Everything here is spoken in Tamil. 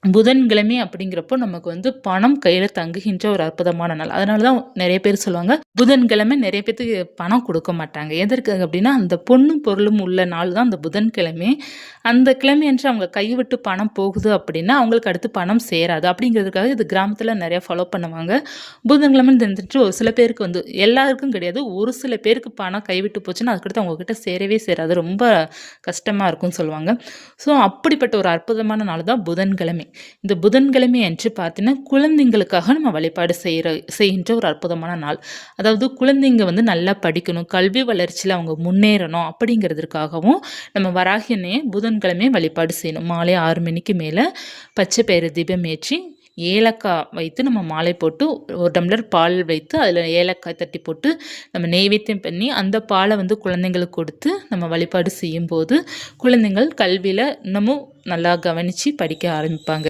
புதன்கிழமை அப்படிங்கிறப்போ நமக்கு வந்து பணம் கையில் தங்குகின்ற ஒரு அற்புதமான நாள். அதனால தான் நிறைய பேர் சொல்லுவாங்க, புதன்கிழமை நிறைய பேத்துக்கு பணம் கொடுக்க மாட்டாங்க. எதற்காக அப்படின்னா, அந்த பொண்ணும் பொருளும் உள்ள நாள் தான் அந்த புதன்கிழமை. அந்த கிழமையன்று அவங்க கைவிட்டு பணம் போகுது அப்படின்னா, அவங்களுக்கு அடுத்து பணம் சேராது. அப்படிங்கிறதுக்காக இது கிராமத்தில் நிறையா ஃபாலோ பண்ணுவாங்க. புதன்கிழமைன்னு தெரிஞ்சிட்டு ஒரு சில பேருக்கு வந்து எல்லாருக்கும் கிடையாது. ஒரு சில பேருக்கு பணம் கைவிட்டு போச்சுன்னா, அதுக்கடுத்து அவங்ககிட்ட சேரவே சேராது. ரொம்ப கஷ்டமாக இருக்கும்னு சொல்லுவாங்க. ஸோ அப்படிப்பட்ட ஒரு அற்புதமான நாள் தான் புதன்கிழமை. இந்த புதன்கிழமை அன்று பார்த்தீங்கன்னா, குழந்தைங்களுக்காக நம்ம வழிபாடு செய்கின்ற ஒரு அற்புதமான நாள். அதாவது குழந்தைங்க வந்து நல்லா படிக்கணும், கல்வி வளர்ச்சியில் அவங்க முன்னேறணும் அப்படிங்கிறதுக்காகவும் நம்ம வராகி அன்னையை புதன்கிழமை வழிபாடு செய்யணும். மாலை 6 மணிக்கு மேலே பச்சை பயிறு தீபம் ஏற்றி ஏலக்காய் வைத்து நம்ம மாலை போட்டு ஒரு டம்ளர் பால் வைத்து அதில் ஏலக்காய் தட்டி போட்டு நம்ம நெய்வேத்தியம் பண்ணி அந்த பாலை வந்து குழந்தைங்களுக்கு கொடுத்து நம்ம வழிபாடு செய்யும்போது குழந்தைங்கள் கல்வியில் இன்னமும் நல்லா கவனித்து படிக்க ஆரம்பிப்பாங்க.